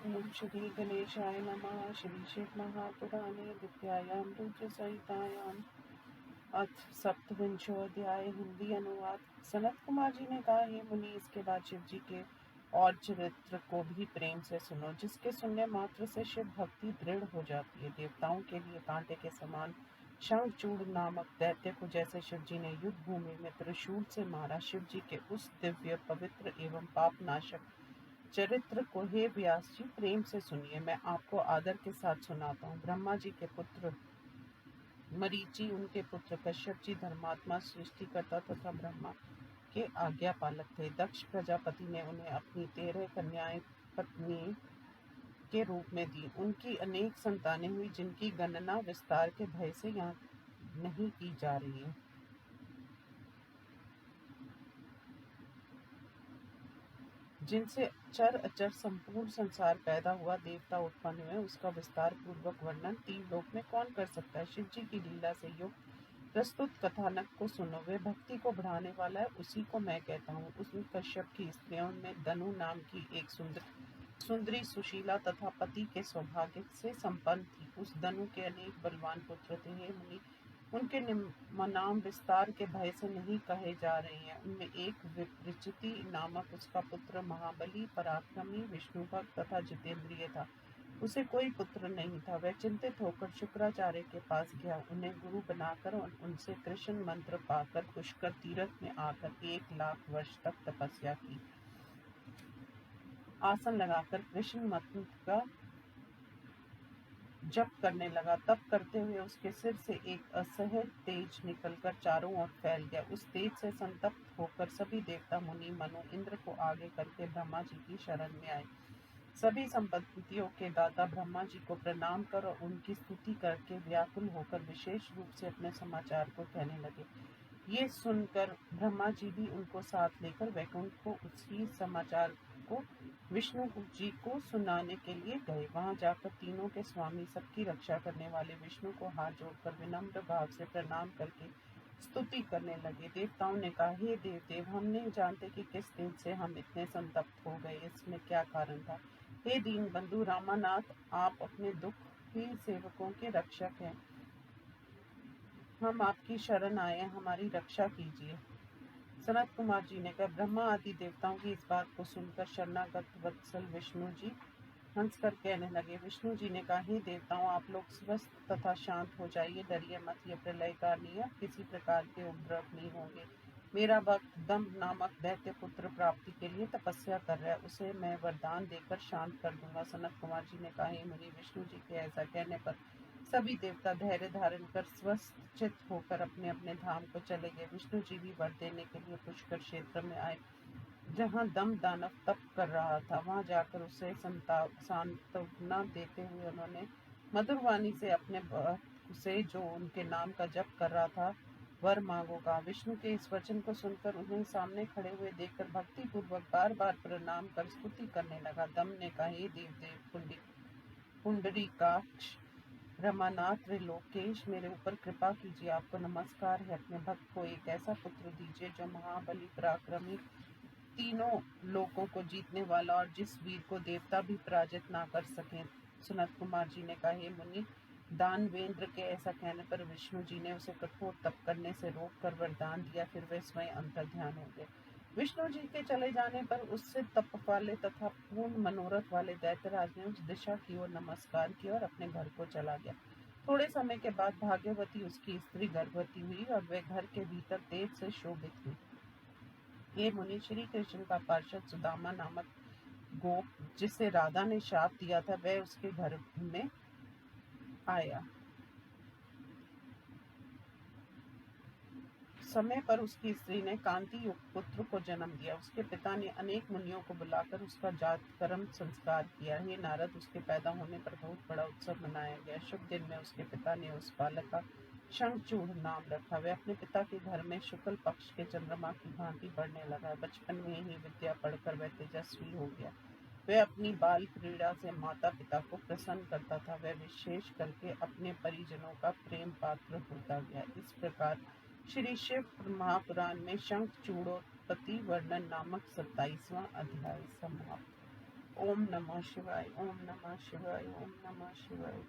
ओम श्री गणेशाय नमः। श्री शिव महापुराणे द्वितीयायां रुद्रसंहितायां अथ सप्तविंशोऽध्याय। हिंदी अनुवाद। सनत कुमार जी ने कहा, हे मुनि, इसके बाद शिव जी के और चरित्र को भी प्रेम से सुनो, जिसके सुनने मात्र से शिव भक्ति दृढ़ हो जाती है। देवताओं के लिए कांटे के समान शंखचूड़ नामक दैत्य को जैसे शिव जी ने युद्ध भूमि में त्रिशूल से मारा, शिव जी के उस दिव्य, पवित्र एवं पाप नाशक चरित्र को हे व्यास जी प्रेम से सुनिए। मैं आपको आदर के साथ सुनाता हूँ। ब्रह्मा जी के पुत्र मरीचि, उनके पुत्र कश्यप जी धर्मात्मा, सृष्टिकर्ता तथा ब्रह्मा के आज्ञा पालक थे। दक्ष प्रजापति ने उन्हें अपनी 13 कन्याएं पत्नी के रूप में दी। उनकी अनेक संतानें हुई, जिनकी गणना विस्तार के भय से यहाँ नहीं की जा रही है। जिनसे चर अचर संपूर्ण संसार पैदा हुआ, देवता उत्पन्न हुए, उसका विस्तार पूर्वक वर्णन तीन लोक में कौन कर सकता है। शिव जी की लीला से युक्त प्रस्तुत कथानक को सुनो। वे भक्ति को बढ़ाने वाला है, उसी को मैं कहता हूँ। उस कश्यप की स्त्रियों में दनु नाम की एक सुंदरी, सुशीला तथा पति के सौभाग्य से संपन्न थी। उस दनु के अनेक बलवान पुत्र थे। हे मुनि, उनके नाम विस्तार के भय से नहीं कहे जा रहे हैं। उनमें एक विप्रचिति नामक उसका पुत्र महाबली, पराक्रमी, विष्णु भक्त तथा जितेंद्रिय था। उसे कोई पुत्र नहीं था। वह चिंतित होकर शुक्राचार्य के पास गया। उन्हें गुरु बनाकर और उनसे कृष्ण मंत्र पाकर पुष्कर तीर्थ में आकर 1 लाख वर्ष तक तपस्या की। आसन लगाकर कृष्ण मंत्र का जप करने लगा। तप करते हुए उसके सिर से एक असह्य तेज निकलकर चारों ओर फैल गया। उस तेज से संतप्त होकर सभी देवता, मुनि, मनु, इंद्र को आगे करके ब्रह्मा जी की शरण में आए। सभी संपत्तियों के दाता ब्रह्मा जी को प्रणाम कर और उनकी स्तुति करके व्याकुल होकर विशेष रूप से अपने समाचार को कहने लगे। ये सुनकर ब्रह्मा जी भी उनको साथ लेकर वैकुंठ को उसी समाचार को विष्णु जी को सुनाने के लिए गए। वहां जाकर तीनों के स्वामी, सबकी रक्षा करने वाले विष्णु को हाथ जोड़कर विनम्र भाव से प्रणाम करके स्तुति करने लगे। देवताओं ने कहा, हे देव, हम नहीं जानते कि किस दिन से हम इतने संतप्त हो गए, इसमें क्या कारण था। हे दीन बंधु रामानाथ, आप अपने दुखी सेवकों के रक्षक हैं। हम आपकी शरण आए हैं, हमारी रक्षा कीजिए। सनत कुमार जी ने कहा, ब्रह्मा आदि देवताओं की इस बात को सुनकर शरणागत वत्सल विष्णु जी हंसकर कहने लगे। विष्णु जी ने कहा, हे देवताओं, आप लोग स्वस्थ तथा शांत हो जाइए, डरिए मत। यह प्रलय काल है, किसी प्रकार के उपद्रव नहीं होंगे। मेरा भक्त दम्भ नामक दैत्य पुत्र प्राप्ति के लिए तपस्या कर रहा है, उसे मैं वरदान देकर शांत कर दूंगा। सनत कुमार जी ने कहा, हे मुनि, विष्णु जी के ऐसा कहने पर सभी देवता धैर्य धारण कर स्वस्थ चित्त होकर अपने अपने धाम को चले गए। विष्णु जी भी वर देने के लिए पुष्कर क्षेत्र में आए, जहाँ दम दानव तप कर रहा था। वहां जाकर उसे सांत्वना देते हुए उन्होंने मधुर वाणी से अपने भक्त से, जो उनके नाम का जप कर रहा था, वर मांगोगा। विष्णु के इस वचन को सुनकर उन्हें सामने खड़े हुए देखकर भक्ति पूर्वक बार बार प्रणाम कर स्तुति करने लगा। दम ने कहा, हे देव पुंडरीकाक्ष, रमानाथ, त्रिलोकेश, मेरे ऊपर कृपा कीजिए, आपको नमस्कार है। अपने भक्त को एक ऐसा पुत्र दीजिए जो महाबली, पराक्रमी, तीनों लोकों को जीतने वाला और जिस वीर को देवता भी पराजित ना कर सकें। सनत कुमार जी ने कहा, हे मुनि, दानवेंद्र के ऐसा कहने पर विष्णु जी ने उसे कठोर तप करने से रोककर वरदान दिया। फिर वे स्वयं अंतर्ध्यान हो गए। विष्णु जी के चले जाने पर उससे तप वाले तथा पूर्ण मनोरथ वाले दैत्यराज ने उस दिशा की ओर नमस्कार किया और अपने घर को चला गया। थोड़े समय के बाद भाग्यवती, उसकी स्त्री, गर्भवती हुई और वह घर के भीतर तेज से शोभित हुई। हे मुनि, श्री कृष्ण का पार्षद सुदामा नामक गोप, जिसे राधा ने शाप दिया था, वह उसके घर में आया। समय पर उसकी स्त्री ने कांति युक्त पुत्र को जन्म दिया। उसके पिता ने अनेक मुनियों को बुलाकर उसका जात कर्म संस्कार किया। हे नारद, उसके पैदा होने पर बहुत बड़ा उत्सव मनाया गया। शुभ दिन में उसके पिता ने उस बालक का शंखचूड़ नाम रखा। वह अपने पिता के घर में शुक्ल पक्ष के चंद्रमा की भांति बढ़ने लगा। बचपन में ही विद्या पढ़कर वह तेजस्वी हो गया। वह अपनी बाल क्रीड़ा से माता पिता को प्रसन्न करता था। वह विशेष करके अपने परिजनों का प्रेम पात्र होता गया। इस प्रकार श्री शिव महापुराण में शंखचूड़ोत्पत्ति वर्णन नामक 27वां अध्याय समाप्त। ओम नमः शिवाय, ओम नमः शिवाय, ओम नमः शिवाय।